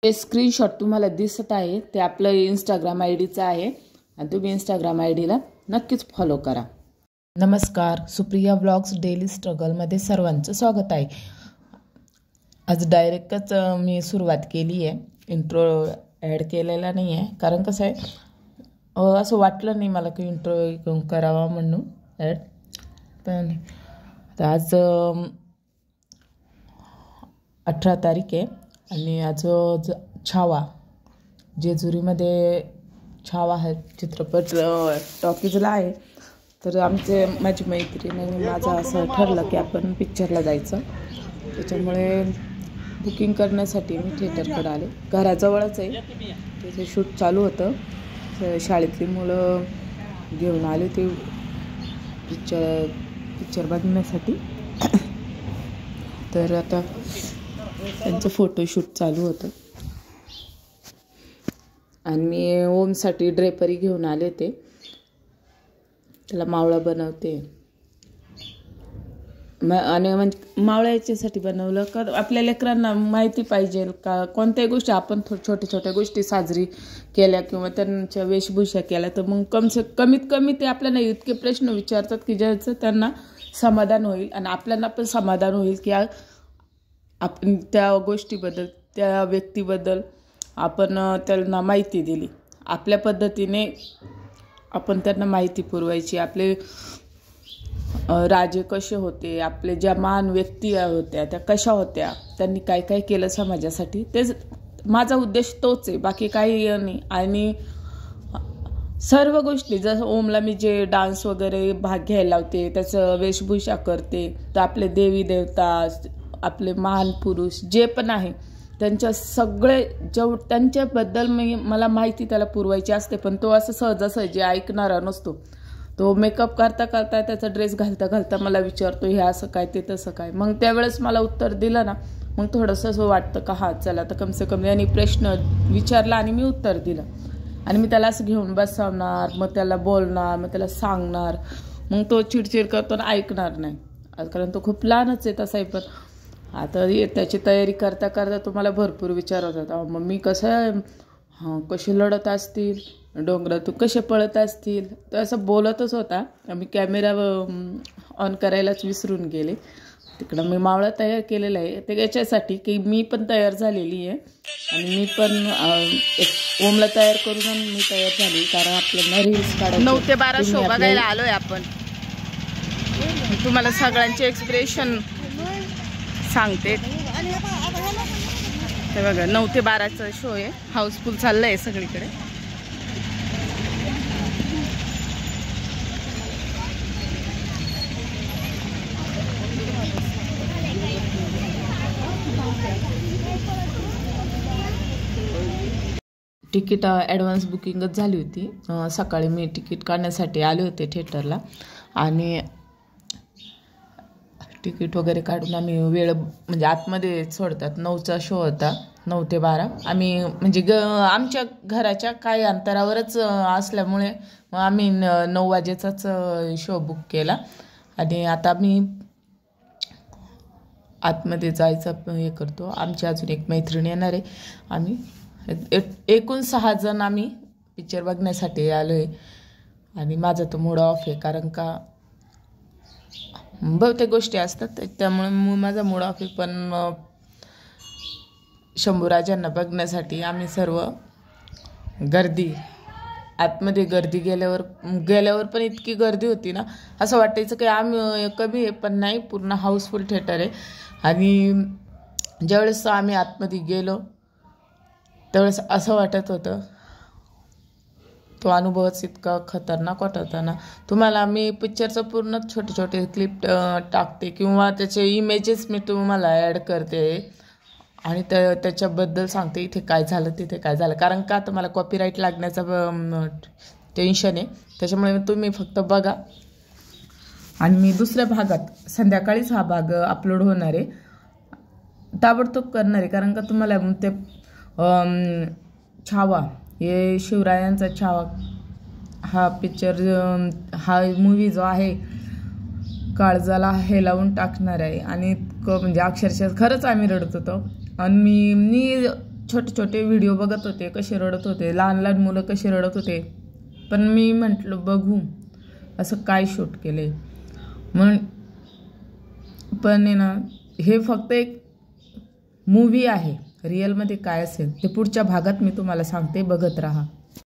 हे स्क्रीनशॉट तुम्हाला दिसत आहे ते आपलं इंस्टाग्राम आयडीचं आहे आणि तुम्ही इंस्टाग्राम आयडीला नक्कीच फॉलो करा। नमस्कार, सुप्रिया व्लॉग्स डेली स्ट्रगलमध्ये सर्वांचं स्वागत आहे। आज डायरेक्टच मी सुरुवात केली आहे, इंट्रो ॲड केलेला नाही आहे, कारण कसं आहे असं वाटलं नाही मला की इंट्रो करावा म्हणून ॲड। पण आज 18 तारीख आहे आणि आज छावा जेजुरीमध्ये छावा हा चित्रपट टॉकीजला आहे। तर माझी मैत्रीण आणि माझं असं ठरलं की आपण पिक्चरला जायचं, त्याच्यामुळे बुकिंग करण्यासाठी मी थिएटरकडे आले। घराजवळच आहे, तिथे शूट चालू होतं, शाळेतली मुलं घेऊन आले ते पिक्चर बघण्यासाठी। तर आता त्यांचं फोटोशूट चालू होतं आणि मी ओमसाठी ड्रेपरी घेऊन आले ते, त्याला मावळा बनवते आणि म्हणजे मावळा याच्यासाठी बनवलं का आपल्या लेकरांना माहिती पाहिजे का कोणत्याही गोष्टी आपण छोट्या छोट्या गोष्टी साजरी केल्या किंवा त्यांच्या वेशभूषा केल्या तर मग कमीत कमी ते आपल्याला इतके प्रश्न विचारतात की ज्याचं त्यांना समाधान होईल आणि आपल्याला पण समाधान होईल की आपण त्या गोष्टीबद्दल त्या व्यक्तीबद्दल आपण त्यांना माहिती दिली, आपल्या पद्धतीने आपण त्यांना माहिती पुरवायची। आपले राजे कसे होते, आपले ज्या महान व्यक्ती होत्या त्या कशा होत्या, त्यांनी काय काय केलं समाजासाठी, तेच माझा उद्देश तोच आहे, बाकी काही नाही। आणि सर्व गोष्टी जसं ओमला मी जे डान्स वगैरे भाग घ्यायला लावते, त्याचं वेशभूषा करते, तर आपले देवी देवता आपले महान पुरुष जे पण आहे त्यांच्या सगळे त्यांच्याबद्दल मला माहिती त्याला पुरवायची असते। पण तो असं सहजासहजी ऐकणारा नसतो, तो मेकअप करता करता त्याचा ड्रेस घालता घालता मला विचारतो हे असं काय ते तसं काय। मग त्यावेळेस मला उत्तर दिलं ना, मग थोडंसं असं वाटतं का हा चला तर कमसे कम यांनी प्रश्न विचारला आणि मी उत्तर दिलं। आणि मी त्याला असं घेऊन बसवणार, मग त्याला बोलणार, मग त्याला सांगणार, मग तो चिडचिड करतो आणि ऐकणार नाही, कारण तो खूप लहानच आहे तसाही। पण आता त्याची तयारी करता करता तुम्हाला भरपूर विचारत होता, मम्मी कसे लढत असतील, डोंगरातून कसे पळत असतील, तर असं बोलतच होता। आम्ही कॅमेरा ऑन करायलाच विसरून गेले। तिकडं मी मावळा तयार केलेला आहे ते याच्यासाठी की मी पण तयार झालेली आहे आणि मी पण एक ओमला तयार करून मी तयार झाली, कारण आपल्याला रील्स काढायला 9 ते 12 शो बघायला आलोय आपण। तुम्हाला सगळ्यांचे एक्सप्रेशन सांगते, हे बघा 9 ते 12चा शो आहे, हाऊसफुल चाललंय सगळीकडे। तिकीट ॲडव्हान्स बुकिंगच झाली होती, सकाळी मी तिकीट काढण्यासाठी आले होते थिएटरला आणि तिकीट वगैरे काढून आम्ही वेळ म्हणजे आतमध्ये सोडतात, 9चा शो होता, 9 ते 12। आम्ही म्हणजे आमच्या घराच्या काही अंतरावरच असल्यामुळे मग आम्ही 9 वाजेचाच शो बुक केला आणि आता आम्ही आतमध्ये जायचं हे करतो। आमची अजून एक मैत्रीण येणार आहे, आम्ही एकूण 6 जण आम्ही पिक्चर बघण्यासाठी आलो आहे आणि माझा तो मूड ऑफ आहे, कारण का बहुतेक गोष्टी असतात त्यामुळे माझा मूड ऑफ आहे। पण शंभूराजांना बघण्यासाठी आम्ही सर्व गर्दी आतमध्ये गर्दी गेल्यावर पण इतकी गर्दी होती ना, असं वाटायचं की आम्ही कमी आहे पण नाही, पूर्ण हाऊसफुल थिएटर आहे। आणि ज्यावेळेस आम्ही आतमध्ये गेलो त्यावेळेस असं वाटत होतं, तो अनुभवच इतका खतरनाक वाटत होता ना। तुम्हाला मी पिक्चरचं पूर्ण छोटे छोटे क्लिप टाकते किंवा त्याचे इमेजेस मी तुम्हाला ॲड करते आणि त्याच्याबद्दल सांगते इथे काय झालं तिथे काय झालं, कारण का तुम्हाला कॉपीराईट लागण्याचं टेन्शन आहे, त्याच्यामुळे तुम्ही फक्त बघा। आणि मी दुसऱ्या भागात संध्याकाळीच हा भाग अपलोड होणार आहे, ताबडतोब करणार आहे, कारण का तुम्हाला ते छावा हे शिवरायांचा छावा हा पिक्चर हा मूवी जो आहे काळजाला हेलावून टाकणार आहे आणि म्हणजे अक्षरशः खरंच आम्ही रडत होतो। आणि मी छोटे छोटे व्हिडिओ बघत होते, कसे रडत होते, लहान लहान मुलं कसे रडत होते. पण मी म्हटलं बघू असं काय शूट केले म्हणून. पण ना हे फक्त एक मूवी आहे, रिअलमध्ये काय असेल ते पुढच्या भागात मी तुम्हाला सांगते, बघत राहा.